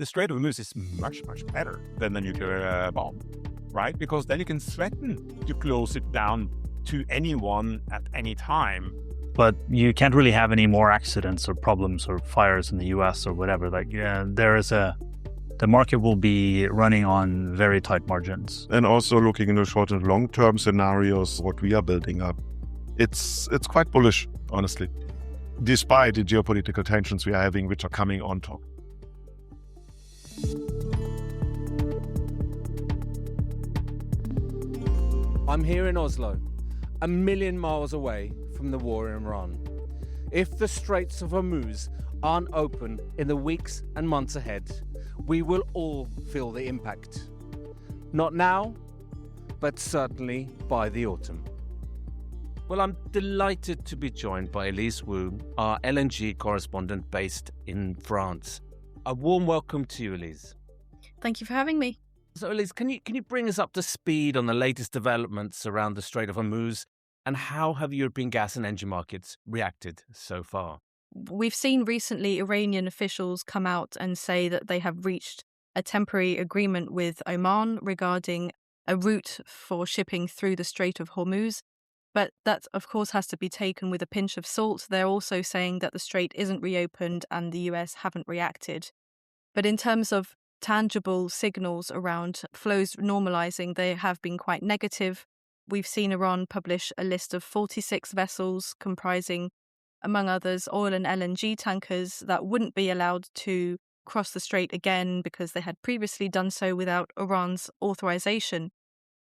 the Strait of Hormuz is much, much better than the nuclear bomb, right? Because then you can threaten to close it down to anyone at any time. But you can't really have any more accidents or problems or fires in the US or whatever. The market will be running on very tight margins. And also looking in the short and long-term scenarios, what we are building up, it's quite bullish, honestly, despite the geopolitical tensions we are having, which are coming on top. I'm here in Oslo, a million miles away from the war in Iran. If the Straits of Hormuz aren't open in the weeks and months ahead, we will all feel the impact. Not now, but certainly by the autumn. Well, I'm delighted to be joined by Elise Wu, our LNG correspondent based in France. A warm welcome to you, Elise. Thank you for having me. So, Elise, can you bring us up to speed on the latest developments around the Strait of Hormuz, and how have European gas and energy markets reacted so far? We've seen recently Iranian officials come out and say that they have reached a temporary agreement with Oman regarding a route for shipping through the Strait of Hormuz. But that, of course, has to be taken with a pinch of salt. They're also saying that the strait isn't reopened and the US haven't reacted. But in terms of tangible signals around flows normalizing, they have been quite negative. We've seen Iran publish a list of 46 vessels comprising, among others, oil and LNG tankers that wouldn't be allowed to cross the strait again because they had previously done so without Iran's authorization.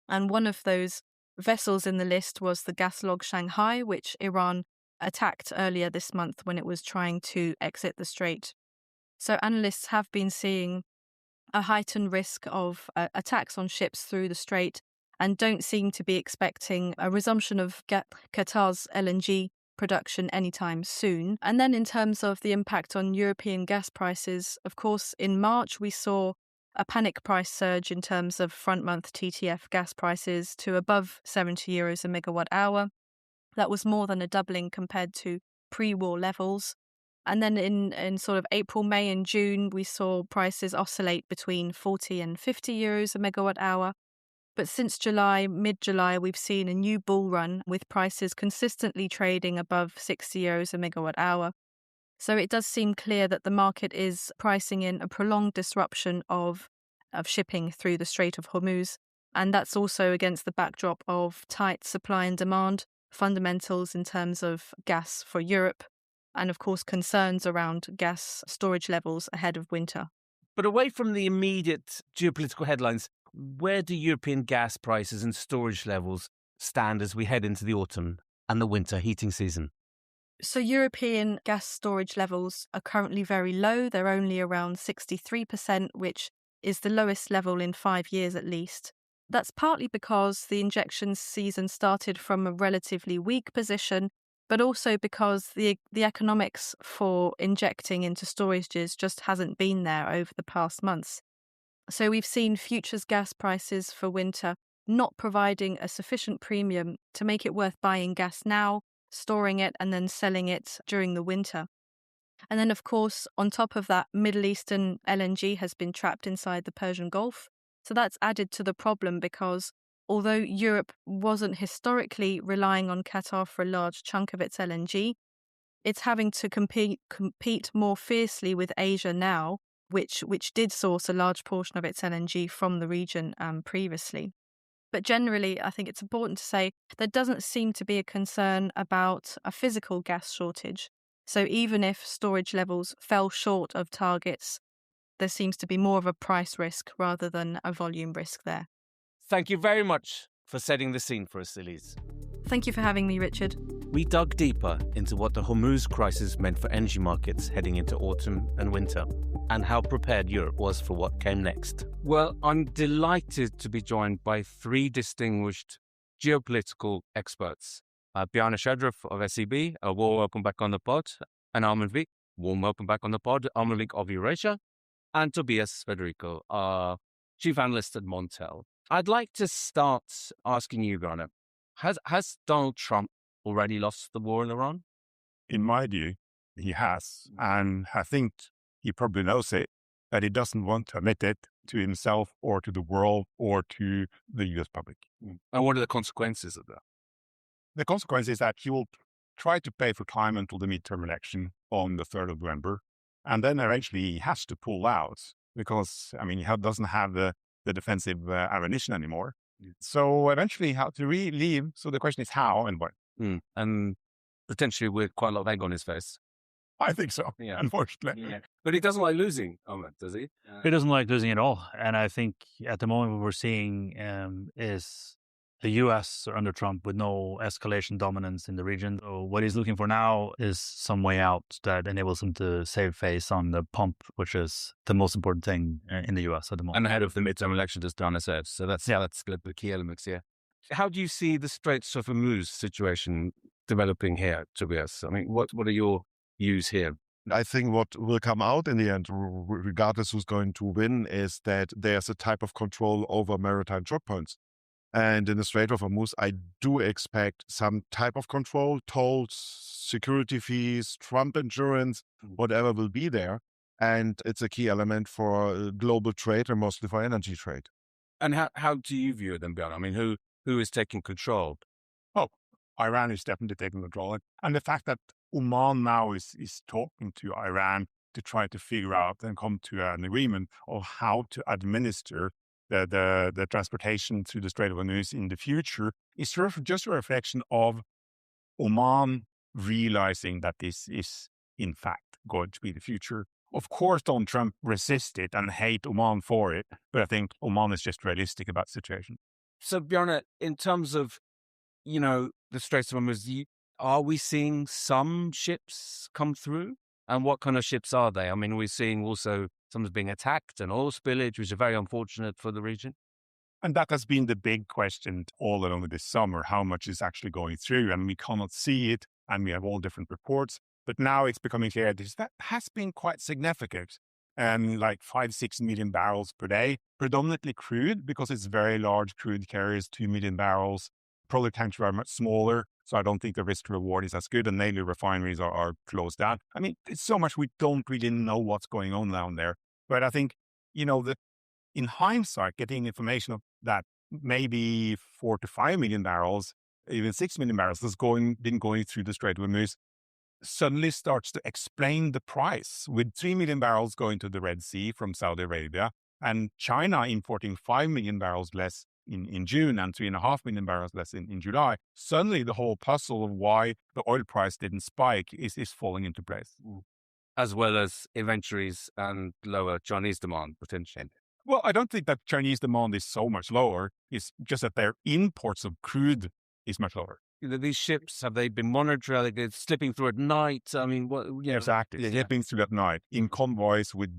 And one of those vessels in the list was the Gaslog Shanghai, which Iran attacked earlier this month when it was trying to exit the strait. So analysts have been seeing a heightened risk of attacks on ships through the strait and don't seem to be expecting a resumption of Qatar's LNG production anytime soon. And then in terms of the impact on European gas prices, of course, in March we saw a panic price surge in terms of front-month TTF gas prices to above 70 euros a megawatt hour. That was more than a doubling compared to pre-war levels. And then in sort of April, May and June, we saw prices oscillate between 40 and 50 euros a megawatt hour. But since July, mid-July, we've seen a new bull run with prices consistently trading above 60 euros a megawatt hour. So it does seem clear that the market is pricing in a prolonged disruption of shipping through the Strait of Hormuz. And that's also against the backdrop of tight supply and demand fundamentals in terms of gas for Europe, and of course concerns around gas storage levels ahead of winter. But away from the immediate geopolitical headlines, where do European gas prices and storage levels stand as we head into the autumn and the winter heating season? So European gas storage levels are currently very low. They're only around 63%, which is the lowest level in 5 years at least. That's partly because the injection season started from a relatively weak position, but also because the economics for injecting into storages just hasn't been there over the past months. So we've seen futures gas prices for winter not providing a sufficient premium to make it worth buying gas now, storing it and then selling it during the winter. And then, of course, on top of that, Middle Eastern LNG has been trapped inside the Persian Gulf. So that's added to the problem because although Europe wasn't historically relying on Qatar for a large chunk of its LNG, it's having to compete more fiercely with Asia now, which did source a large portion of its LNG from the region previously. But generally, I think it's important to say there doesn't seem to be a concern about a physical gas shortage. So even if storage levels fell short of targets, there seems to be more of a price risk rather than a volume risk there. Thank you very much for setting the scene for us, Elise. Thank you for having me, Richard. We dug deeper into what the Hormuz crisis meant for energy markets heading into autumn and winter, and how prepared Europe was for what came next. Well, I'm delighted to be joined by three distinguished geopolitical experts. Bjarne Schedroff of SEB, a warm welcome back on the pod, and Amund, warm welcome back on the pod, Amund of Eurasia, and Tobias Federico, our chief analyst at Montel. I'd like to start asking you, Bjarne, has Donald Trump already lost the war in Iran? In my view, he has. And I think he probably knows it. but he doesn't want to admit it to himself or to the world or to the US public. And what are the consequences of that? The consequence is that he will try to pay for time until the midterm election on the 3rd of November. And then eventually he has to pull out because, I mean, he doesn't have the defensive ammunition anymore. So eventually he has to leave. So the question is how and when. And potentially with quite a lot of egg on his face. I think so, unfortunately. Yeah. But he doesn't like losing, does he? He doesn't like losing at all. And I think at the moment what we're seeing is the US under Trump with no escalation dominance in the region. So what he's looking for now is some way out that enables him to save face on the pump, which is the most important thing in the US at the moment. And ahead of the midterm election, as Dana said. So that's the key elements here. How do you see the Straits of Hormuz situation developing here, Tobias? I mean, what are your views here? I think what will come out in the end, regardless who's going to win, is that there's a type of control over maritime choke points. And in the Strait of Hormuz, I do expect some type of control, tolls, security fees, Trump insurance, whatever will be there. And it's a key element for global trade and mostly for energy trade. And how do you view it then, Björn? I mean, who is taking control? Oh, Iran is definitely taking control. And the fact that Oman now is talking to Iran to try to figure out and come to an agreement of how to administer the transportation through the Strait of Hormuz in the future is sort of just a reflection of Oman realizing that this is in fact going to be the future. Of course, Donald Trump resist it and hate Oman for it, but I think Oman is just realistic about the situation. So, Björn, in terms of, the Straits of Hormuz, are we seeing some ships come through? And what kind of ships are they? I mean, we're seeing also some being attacked and oil spillage, which is very unfortunate for the region. And that has been the big question all along this summer, how much is actually going through. And we cannot see it, and we have all different reports. But now it's becoming clear that has been quite significant. And like 5-6 million barrels per day, predominantly crude, because it's very large crude carriers, 2 million barrels. Product tankers are much smaller, so I don't think the risk reward is as good, and mainly refineries are closed down. I mean, it's so much we don't really know what's going on down there. But I think, in hindsight, getting information of that maybe 4 to 5 million barrels, even 6 million barrels been going through the Strait of Hormuz suddenly starts to explain the price, with 3 million barrels going to the Red Sea from Saudi Arabia and China importing 5 million barrels less in June and 3.5 million barrels less in July. Suddenly the whole puzzle of why the oil price didn't spike is falling into place. As well as inventories and lower Chinese demand, potentially. Well, I don't think that Chinese demand is so much lower. It's just that their imports of crude is much lower. These ships, have they been monitored? Are they slipping through at night? I mean, what? Yeah, exactly. Slipping through at night in convoys with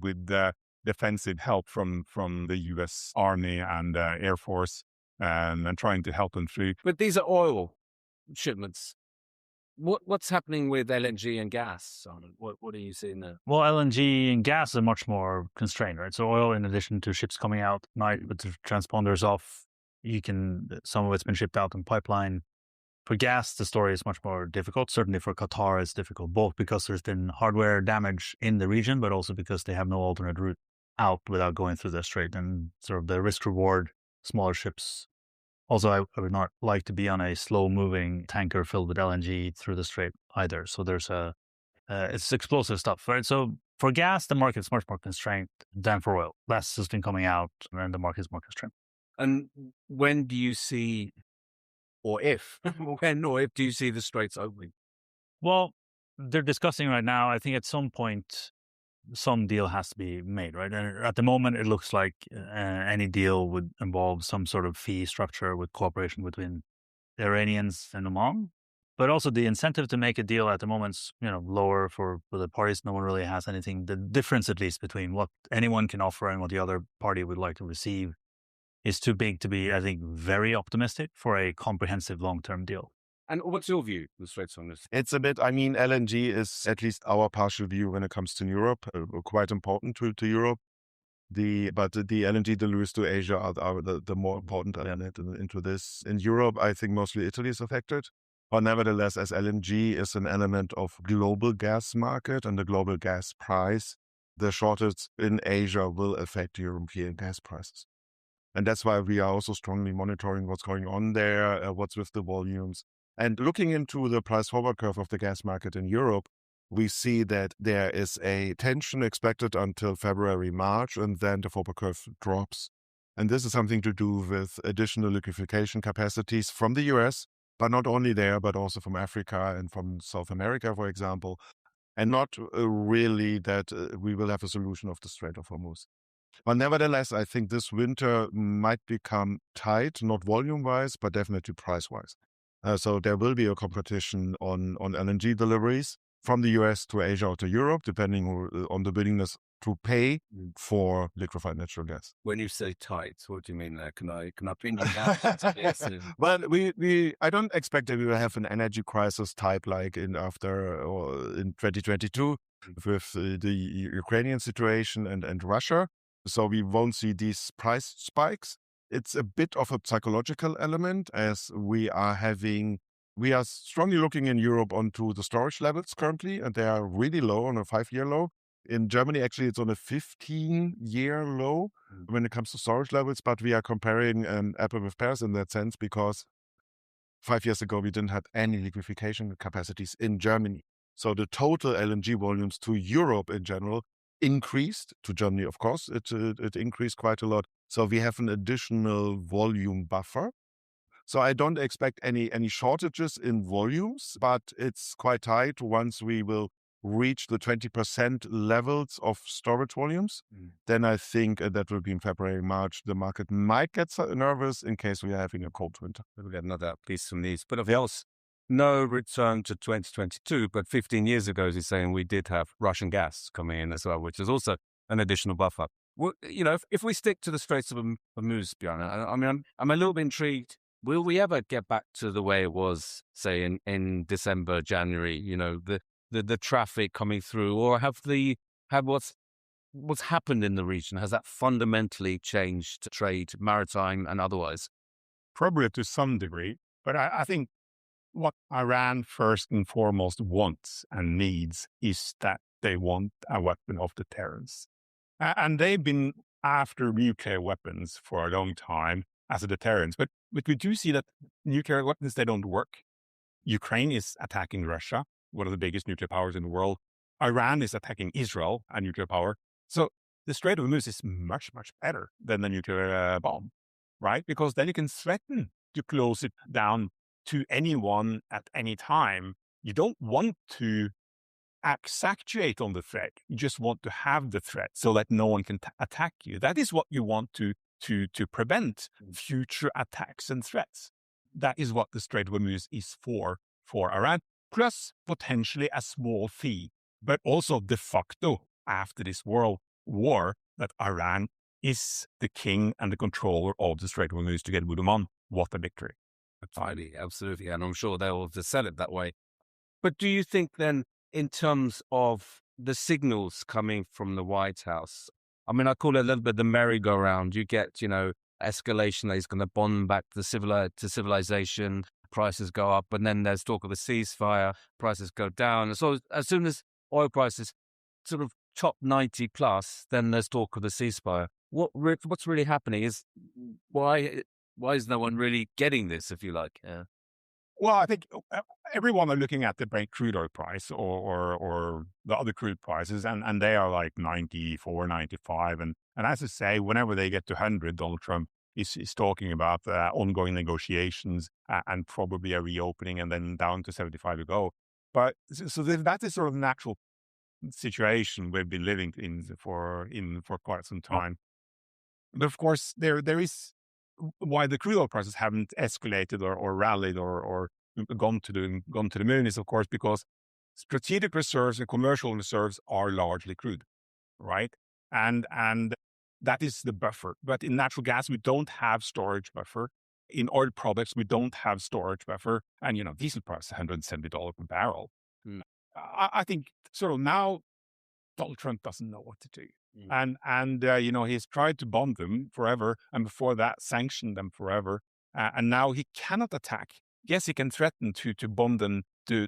defensive help from the U.S. Army and Air Force and trying to help them through. But these are oil shipments. What's happening with LNG and gas, Simon? What are you seeing there? Well, LNG and gas are much more constrained, right? So oil, in addition to ships coming out at night with the transponders off, some of it's been shipped out in pipeline. For gas, the story is much more difficult. Certainly for Qatar, it's difficult, both because there's been hardware damage in the region, but also because they have no alternate route out without going through the strait, and sort of the risk reward, smaller ships. Also, I would not like to be on a slow-moving tanker filled with LNG through the strait either. So there's it's explosive stuff, right? So for gas, the market's much more constrained than for oil. Less has been coming out, and the market's more constrained. And when do you see, when or if do you see the straits opening? Well, they're discussing right now. I think at some point, some deal has to be made, right? And at the moment, it looks like any deal would involve some sort of fee structure with cooperation between the Iranians and Oman. But also the incentive to make a deal at the moment's, lower for the parties. No one really has anything. The difference, at least, between what anyone can offer and what the other party would like to receive is too big to be, I think, very optimistic for a comprehensive long-term deal. And what's your view, the Straits on this? It's a bit, LNG is, at least our partial view when it comes to Europe, quite important to Europe. But the LNG deliveries to Asia are the more important element into this. In Europe, I think mostly Italy is affected. But nevertheless, as LNG is an element of global gas market and the global gas price, the shortage in Asia will affect European gas prices. And that's why we are also strongly monitoring what's going on there, what's with the volumes. And looking into the price forward curve of the gas market in Europe, we see that there is a tension expected until February, March, and then the forward curve drops. And this is something to do with additional liquefaction capacities from the US, but not only there, but also from Africa and from South America, for example, and not really that we will have a solution of the Strait of Hormuz. But nevertheless, I think this winter might become tight, not volume-wise, but definitely price-wise. So there will be a competition on LNG deliveries from the US to Asia or to Europe, depending on the willingness to pay for liquefied natural gas. When you say tight, what do you mean there? Can I pin you down? Well, I don't expect that we will have an energy crisis type like in 2022 with the Ukrainian situation and Russia. So we won't see these price spikes. It's a bit of a psychological element as we are strongly looking in Europe onto the storage levels currently, and they are really low, on a 5-year low. In Germany, actually, it's on a 15-year low when it comes to storage levels, but we are comparing apple with pears in that sense because 5 years ago, we didn't have any liquefaction capacities in Germany. So the total LNG volumes to Europe in general increased. To Germany, of course, it increased quite a lot. So we have an additional volume buffer. So I don't expect any shortages in volumes, but it's quite tight once we will reach the 20% levels of storage volumes. Then I think that will be in February, March. The market might get nervous in case we are having a cold winter. We'll get another piece from these. But of course, no return to 2022, but 15 years ago, as you're saying, we did have Russian gas coming in as well, which is also an additional buffer. Well, if we stick to the Straits of Hormuz, Bjorn, I mean, I'm a little bit intrigued. Will we ever get back to the way it was, say, in December, January? The traffic coming through, or have what's happened in the region, has that fundamentally changed trade, maritime and otherwise? Probably to some degree, but I think what Iran first and foremost wants and needs is that they want a weapon of deterrence. And they've been after nuclear weapons for a long time as a deterrence. But we do see that nuclear weapons, they don't work. Ukraine is attacking Russia, one of the biggest nuclear powers in the world. Iran is attacking Israel, a nuclear power. So the Strait of Hormuz is much, much better than the nuclear bomb, right? Because then you can threaten to close it down to anyone at any time. You don't want to accentuate on the threat. You just want to have the threat so that no one can attack you. That is what you want to prevent future attacks and threats. That is what the Strait of Hormuz is for Iran, plus potentially a small fee, but also de facto after this world war that Iran is the king and the controller of the Strait of Hormuz to get with them on. What a victory. Absolutely. And I'm sure they'll just sell it that way. But do you think then, in terms of the signals coming from the White House, I mean, I call it a little bit the merry-go-round. You get, escalation that is going to bond back to civilization, prices go up, and then there's talk of a ceasefire, prices go down. So as soon as oil prices sort of top 90 plus, then there's talk of the ceasefire. What's really happening is why is no one really getting this, if you like? Yeah. Well, I think everyone are looking at the Brent crude oil price or the other crude prices, and they are like 94, 95. And as I say, whenever they get to 100, Donald Trump is talking about ongoing negotiations and probably a reopening, and then down to 75 to go. But so that is sort of natural situation we've been living in for quite some time. But of course, there is why the crude oil prices haven't escalated or rallied or gone to the moon is, of course, because strategic reserves and commercial reserves are largely crude, right? And that is the buffer. But in natural gas, we don't have storage buffer. In oil products, we don't have storage buffer. And, diesel price $170 per barrel. I think sort of now Donald Trump doesn't know what to do. And he's tried to bomb them forever, and before that sanctioned them forever, and now he cannot attack. Yes, he can threaten to bomb them to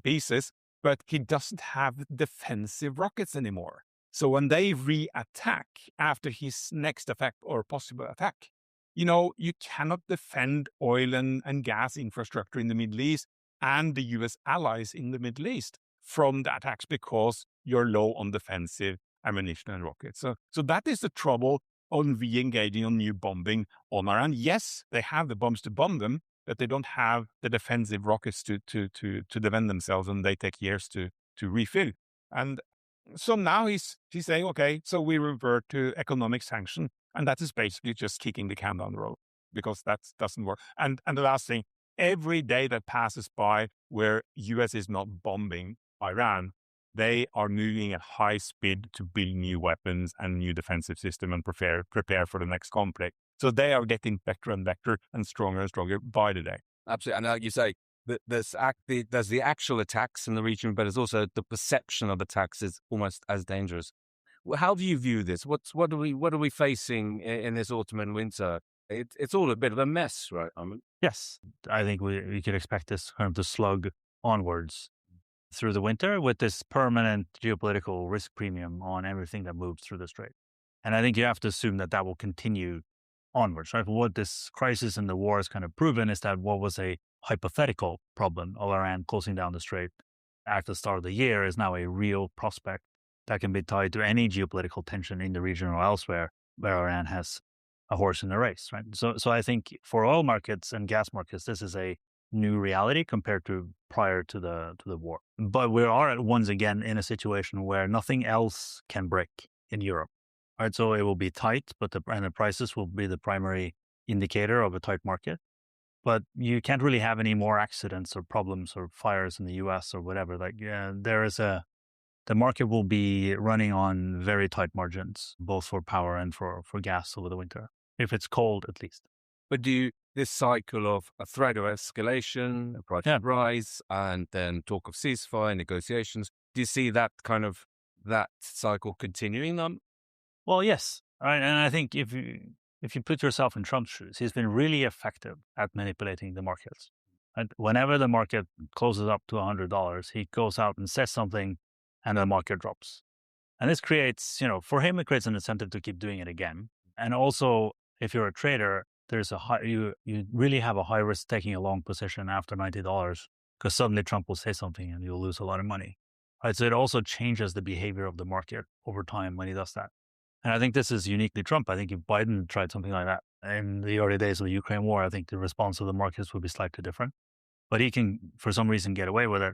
pieces, but he doesn't have defensive rockets anymore. So when they re-attack after his next attack or possible attack, you cannot defend oil and gas infrastructure in the Middle East and the US allies in the Middle East from the attacks because you're low on defensive ammunition and rockets. So that is the trouble on re-engaging on new bombing on Iran. Yes, they have the bombs to bomb them, but they don't have the defensive rockets to defend themselves, and they take years to refill. And so now he's saying, okay, so we revert to economic sanction, and that is basically just kicking the can down the road because that doesn't work. And the last thing, every day that passes by where US is not bombing Iran, they are moving at high speed to build new weapons and new defensive system and prepare for the next conflict. So they are getting better and better and stronger by the day. Absolutely. And like you say, there's the actual attacks in the region, but there's also the perception of attacks is almost as dangerous. How do you view this? What are we facing in this autumn and winter? It's all a bit of a mess, right? Yes, I think we could expect this kind of to slug onwards through the winter with this permanent geopolitical risk premium on everything that moves through the strait. And I think you have to assume that will continue onwards, right? What this crisis and the war has kind of proven is that what was a hypothetical problem of Iran closing down the strait at the start of the year is now a real prospect that can be tied to any geopolitical tension in the region or elsewhere where Iran has a horse in the race, right? So I think for oil markets and gas markets, this is a new reality compared to prior to the war. But we are once again in a situation where nothing else can break in Europe. Right, so it will be tight, but the prices will be the primary indicator of a tight market. But you can't really have any more accidents or problems or fires in the US or whatever. The market will be running on very tight margins, both for power and for gas over the winter, if it's cold at least. But this cycle of a threat of escalation, a price rise, and then talk of ceasefire, negotiations, do you see that cycle continuing then? Well, yes. Right. And I think if you put yourself in Trump's shoes, he's been really effective at manipulating the markets. And whenever the market closes up to $100, he goes out and says something and the market drops. And this creates, for him, it creates an incentive to keep doing it again. And also, if you're a trader, there's you really have a high risk taking a long position after $90 because suddenly Trump will say something and you'll lose a lot of money. Right. So it also changes the behavior of the market over time when he does that. And I think this is uniquely Trump. I think if Biden tried something like that in the early days of the Ukraine war, I think the response of the markets would be slightly different. But he can, for some reason, get away with it.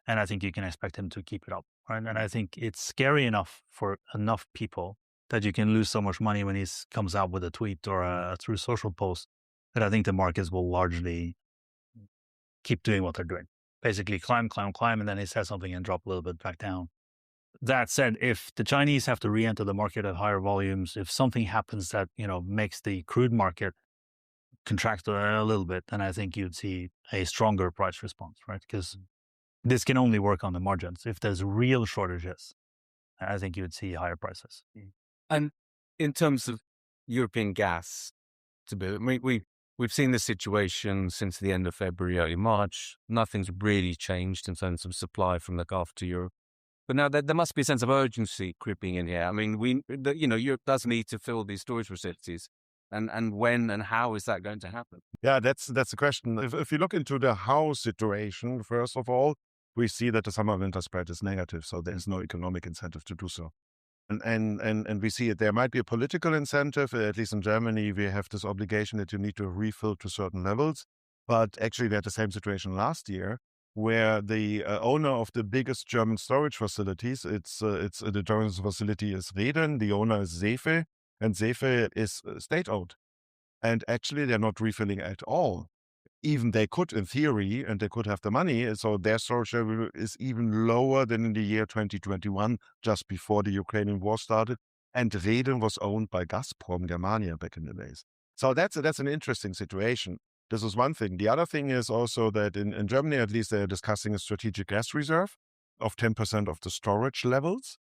And I think you can expect him to keep it up. Right? And I think it's scary enough for enough people that you can lose so much money when he comes out with a tweet or a through social post that I think the markets will largely keep doing what they're doing. Basically climb, and then he says something and drop a little bit back down. That said, if the Chinese have to re-enter the market at higher volumes, if something happens that, makes the crude market contract a little bit, then I think you'd see a stronger price response, right? Because this can only work on the margins. If there's real shortages, I think you would see higher prices. And in terms of European gas, we've seen this situation since the end of February, early March. Nothing's really changed in terms of supply from the Gulf to Europe. But now there must be a sense of urgency creeping in here. I mean, Europe does need to fill these storage facilities. And when and how is that going to happen? Yeah, that's the question. If you look into the how situation, first of all, we see that the summer-winter spread is negative, so there's no economic incentive to do so. And we see it. There might be a political incentive. At least in Germany, we have this obligation that you need to refill to certain levels. But actually, we had the same situation last year, where the owner of the biggest German storage facilities, the German facility is Reden, the owner is Sefe, and Sefe is state-owned. And actually, they're not refilling at all. Even they could, in theory, and they could have the money, so their storage level is even lower than in the year 2021, just before the Ukrainian war started. And Reden was owned by Gazprom Germania back in the days. So that's an interesting situation. This is one thing. The other thing is also that in Germany, at least, they're discussing a strategic gas reserve of 10% of the storage levels.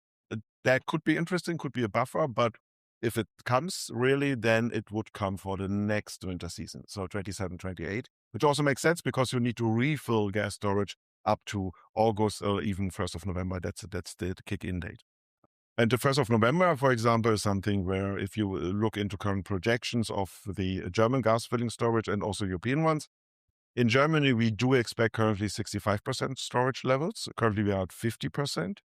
That could be interesting, could be a buffer, but if it comes really, then it would come for the next winter season, so 27, 28, which also makes sense because you need to refill gas storage up to August or even 1st of November. That's the kick-in date. And the 1st of November, for example, is something where if you look into current projections of the German gas filling storage and also European ones, in Germany, we do expect currently 65% storage levels. Currently, we are at 50%.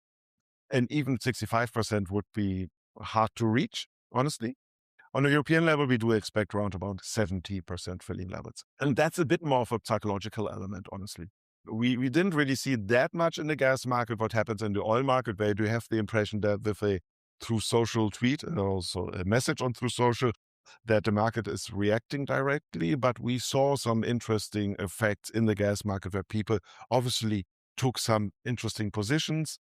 And even 65% would be hard to reach, honestly. On a European level, we do expect around about 70% filling levels. And that's a bit more of a psychological element, honestly. We didn't really see that much in the gas market, what happens in the oil market, where you do have the impression that with a through social tweet and also a message on through social, that the market is reacting directly. But we saw some interesting effects in the gas market where people obviously took some interesting positions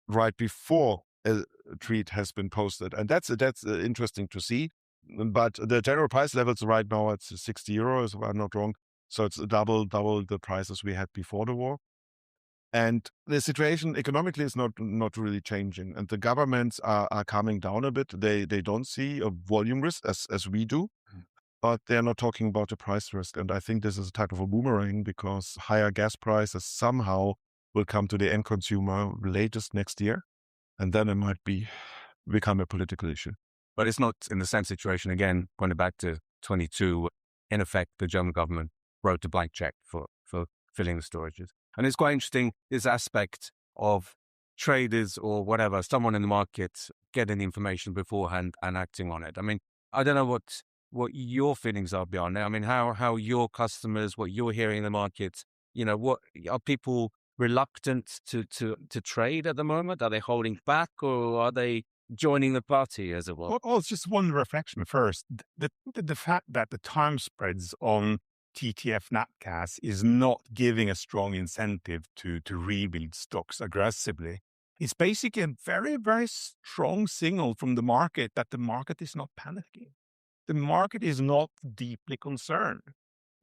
right before a tweet has been posted. And that's interesting to see. But the general price levels right now, it's 60 euros, if I'm not wrong. So it's double the prices we had before the war. And the situation economically is not really changing. And the governments are calming down a bit. They don't see a volume risk as we do, but they're not talking about a price risk. And I think this is a type of a boomerang, because higher gas prices somehow will come to the end consumer latest next year. And then it might become a political issue. But it's not in the same situation, again, pointing back to 22, in effect, the German government wrote a blank check for filling the storages. And it's quite interesting, this aspect of traders or whatever, someone in the market getting information beforehand and acting on it. I mean, I don't know what your feelings are beyond it. I mean, how your customers, what you're hearing in the market, what are people reluctant to trade at the moment? Are they holding back, or are they joining the party, as it were? Well, it's just one reflection first. The fact that the time spreads on TTF nat gas is not giving a strong incentive to rebuild stocks aggressively. It's basically a very, very strong signal from the market that the market is not panicking. The market is not deeply concerned.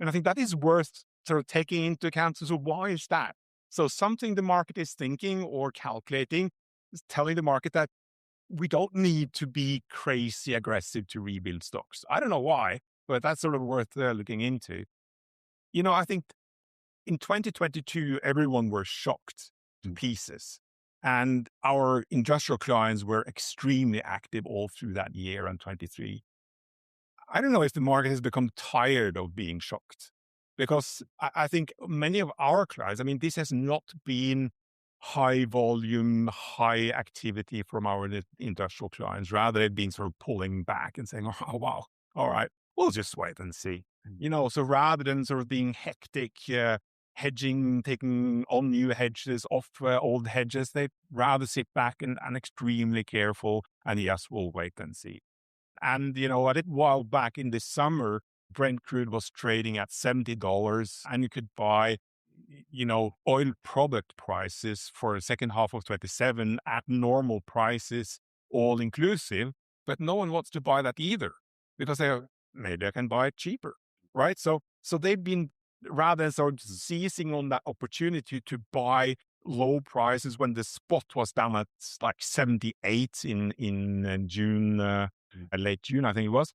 And I think that is worth sort of taking into account. So why is that? So something the market is thinking or calculating is telling the market that we don't need to be crazy aggressive to rebuild stocks. I don't know why, but that's sort of worth looking into. I think in 2022, everyone were shocked to pieces. And our industrial clients were extremely active all through that year and 23. I don't know if the market has become tired of being shocked, because I think many of our clients, I mean, this has not been high volume, high activity from our industrial clients. Rather, they've been sort of pulling back and saying, oh, wow, all right, we'll just wait and see. So rather than sort of being hectic, hedging, taking on new hedges, off old hedges, they rather sit back and extremely careful. And yes, we'll wait and see. And, a little while back in the summer, Brent crude was trading at $70, and you could buy, oil product prices for the second half of 27 at normal prices, all inclusive. But no one wants to buy that either, because maybe I can buy it cheaper, right? So they've been rather sort of seizing on that opportunity to buy low prices when the spot was down at like 78 in June, late June, I think it was.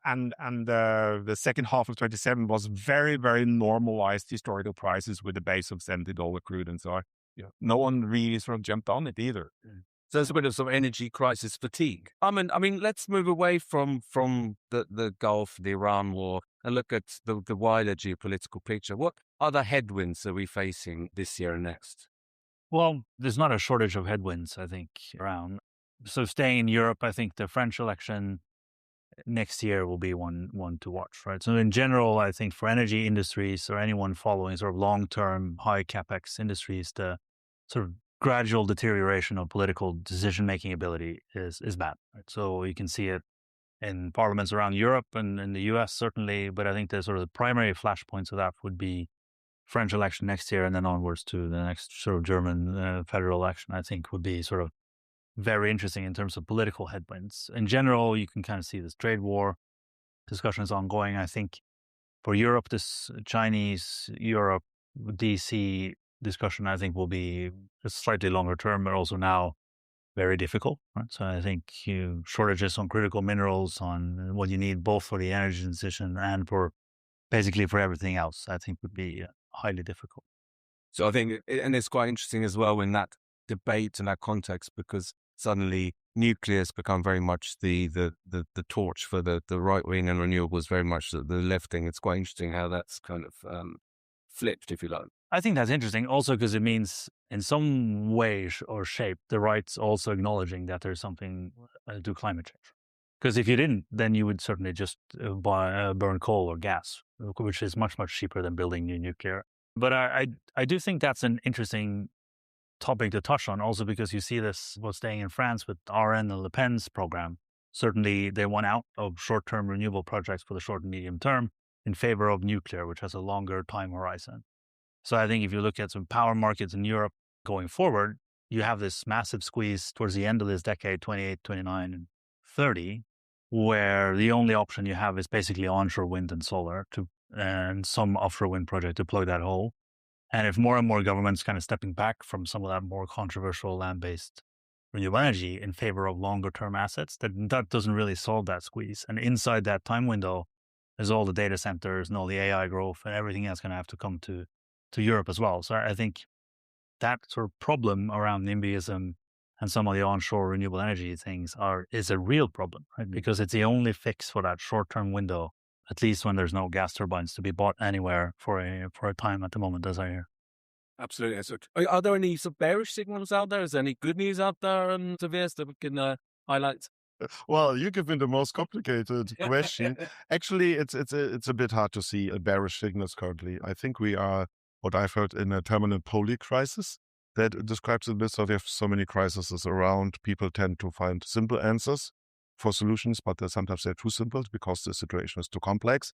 And the second half of 27 was very, very normalized historical prices with a base of $70 crude. And so no one really sort of jumped on it either. So there's a bit of some energy crisis fatigue. I mean, let's move away from the Gulf, the Iran war, and look at the wider geopolitical picture. What other headwinds are we facing this year and next? Well, there's not a shortage of headwinds, I think, around. So staying in Europe, I think the French election next year will be one to watch, right? So in general, I think for energy industries or anyone following sort of long-term high capex industries, the sort of gradual deterioration of political decision-making ability is bad, right? So you can see it in parliaments around Europe and in the US certainly, but I think the sort of the primary flashpoints of that would be French election next year and then onwards to the next sort of German federal election, I think would be sort of very interesting in terms of political headwinds. In general, you can kind of see this trade war discussion is ongoing. I think for Europe, this Chinese-Europe DC discussion, I think will be a slightly longer term, but also now very difficult. Right? So I think shortages on critical minerals, on what you need both for the energy transition and for basically for everything else, I think would be highly difficult. So I think, and it's quite interesting as well in that debate and that context, because suddenly nuclear has become very much the torch for the right wing, and renewables very much the left thing. It's quite interesting how that's kind of flipped, if you like. I think that's interesting also because it means in some way or shape, the right's also acknowledging that there's something to climate change. Because if you didn't, then you would certainly just burn coal or gas, which is much, much cheaper than building new nuclear. But I do think that's an interesting topic to touch on also because you see this was staying in France with RN and Le Pen's program. Certainly they won out of short-term renewable projects for the short and medium term in favor of nuclear, which has a longer time horizon. So I think if you look at some power markets in Europe going forward, you have this massive squeeze towards the end of this decade, 28, 29, and 30, where the only option you have is basically onshore wind and solar and some offshore wind project to plug that hole. And if more and more governments kind of stepping back from some of that more controversial land-based renewable energy in favor of longer-term assets, that doesn't really solve that squeeze. And inside that time window, there's all the data centers and all the AI growth and everything that's going to have to come to Europe as well. So I think that sort of problem around NIMBYism and some of the onshore renewable energy things is a real problem, right? Because it's the only fix for that short-term window, at least when there's no gas turbines to be bought anywhere for a time at the moment, as I hear. Absolutely. So, are there any sort of bearish signals out there? Is there any good news out there, Tobias, that we can highlight? Well, you give me the most complicated question. Actually, it's a bit hard to see bearish signals currently. I think we are, what I've heard, in a terminal poly crisis. That describes it a bit. So we have so many crises around. People tend to find simple answers for solutions, but sometimes they're too simple because the situation is too complex.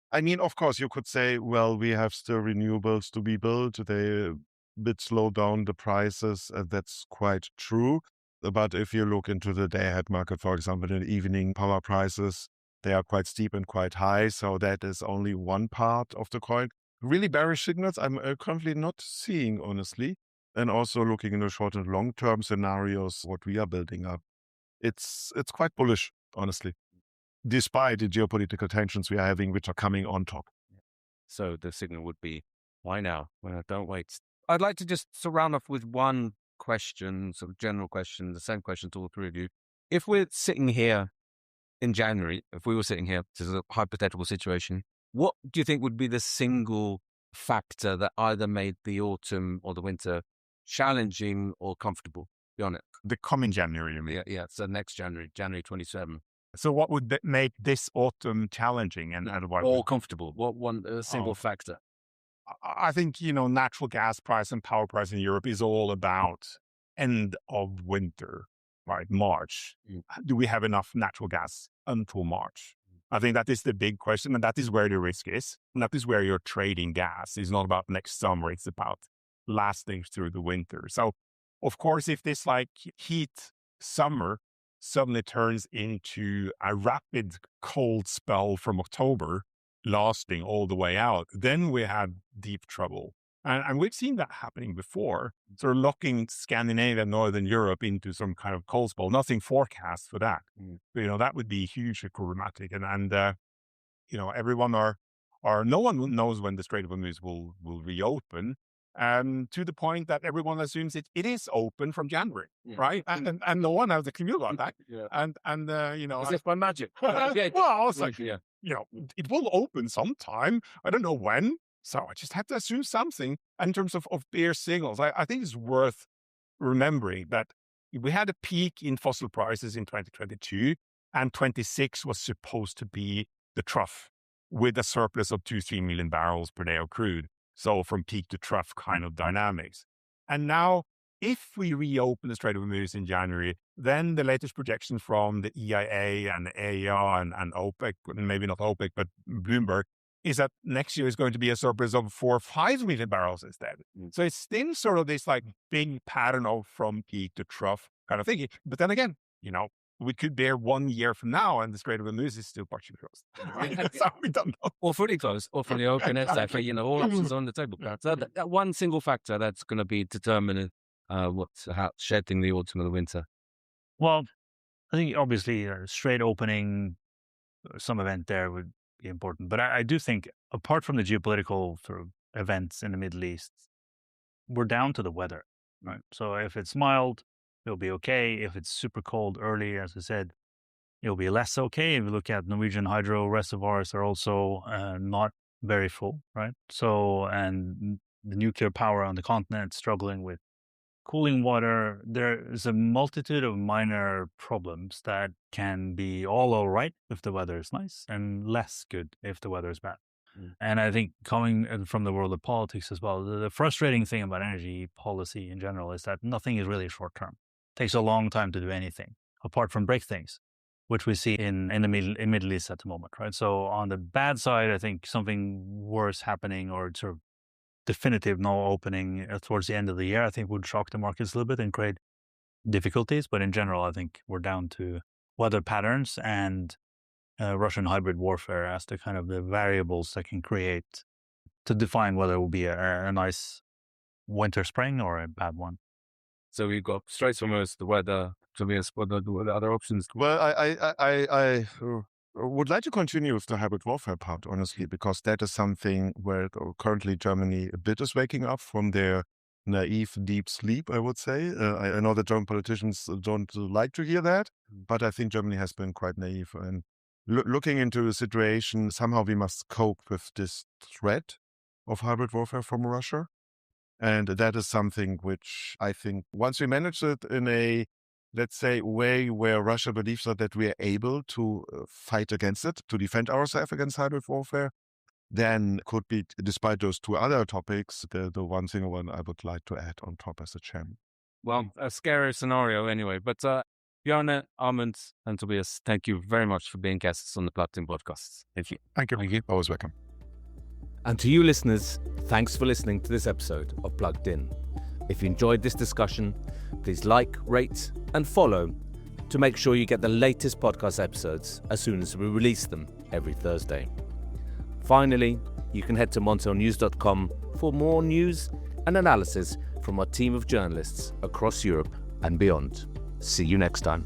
I mean, of course, you could say, well, we have still renewables to be built. They a bit slow down the prices. That's quite true. But if you look into the day-ahead market, for example, in the evening power prices, they are quite steep and quite high. So that is only one part of the coin. Really bearish signals I'm currently not seeing, honestly. And also looking in the short and long-term scenarios, what we are building up, it's quite bullish, honestly, despite the geopolitical tensions we are having, which are coming on top. So the signal would be, why now? Well, don't wait. I'd like to just round off with one question, sort of general question, the same question to all three of you. If we're sitting here in January, if we were sitting here, this is a hypothetical situation, what do you think would be the single factor that either made the autumn or the winter challenging or comfortable? Be honest. The coming January, you mean? Yeah. So next January 27. So what would make this autumn challenging and what? Or comfortable? What one single factor? I think, natural gas price and power price in Europe is all about end of winter, right? March. Do we have enough natural gas until March? I think that is the big question, and that is where the risk is. And that is where you're trading gas. It's not about next summer. It's about lasting through the winter. So, of course, if this heat summer suddenly turns into a rapid cold spell from October, lasting all the way out, then we have deep trouble. And we've seen that happening before, sort of locking Scandinavia and Northern Europe into some kind of cold spell. Nothing forecast for that. That would be hugely problematic. And everyone no one knows when the Strait of Hormuz will reopen. To the point that everyone assumes it is open from January, right? And no one has a clue about that. As if by magic. Well, I was like, it will open sometime. I don't know when. So I just have to assume something. And in terms of bear signals, I think it's worth remembering that we had a peak in fossil prices in 2022, and 26 was supposed to be the trough with a surplus of 2-3 million barrels per day of crude. So from peak to trough kind of dynamics. And now, if we reopen the Strait of Hormuz in January, then the latest projection from the EIA and the AER and OPEC, maybe not OPEC, but Bloomberg, is that next year is going to be a surplus of 4 or 5 million barrels instead. So it's still sort of this big pattern of from peak to trough kind of thinking. But then again, we could bear 1 year from now and the Strait of Hormuz is still partially closed. Right? So we don't know. Or fully closed, or fully open, etc. All options on the table. So that one single factor that's going to be determining how shaping the autumn or the winter. Well, I think obviously straight opening, some event there would be important. But I do think, apart from the geopolitical sort of events in the Middle East, we're down to the weather, right? So if it's mild, it'll be okay. If it's super cold early, as I said, it'll be less okay. If you look at Norwegian hydro reservoirs, they're also not very full, right? So, and the nuclear power on the continent struggling with cooling water. There's a multitude of minor problems that can be all right if the weather is nice and less good if the weather is bad. And I think coming from the world of politics as well, the frustrating thing about energy policy in general is that nothing is really short term. It takes a long time to do anything apart from break things, which we see in the Middle East at the moment, right? So on the bad side, I think something worse happening or sort of definitive no opening towards the end of the year, I think would shock the markets a little bit and create difficulties. But in general, I think we're down to weather patterns and Russian hybrid warfare as the kind of the variables that can create to define whether it will be a nice winter spring or a bad one. So we've got Strait of Hormuz, the weather. Tobias, what are the other options? Well, I would like to continue with the hybrid warfare part, honestly, because that is something where currently Germany a bit is waking up from their naive deep sleep, I would say. I know that German politicians don't like to hear that, but I think Germany has been quite naive. And looking into the situation, somehow we must cope with this threat of hybrid warfare from Russia. And that is something which I think once we manage it in a, let's say, way where Russia believes that we are able to fight against it, to defend ourselves against hybrid warfare, then could be, despite those two other topics, the one thing I would like to add on top as a chairman. Well, a scary scenario anyway. But Bjarne, Amund, and Tobias, thank you very much for being guests on the Plugged In podcast. Thank you. Thank you. Thank you. Always welcome. And to you listeners, thanks for listening to this episode of Plugged In. If you enjoyed this discussion, please like, rate, and follow to make sure you get the latest podcast episodes as soon as we release them every Thursday. Finally, you can head to montelnews.com for more news and analysis from our team of journalists across Europe and beyond. See you next time.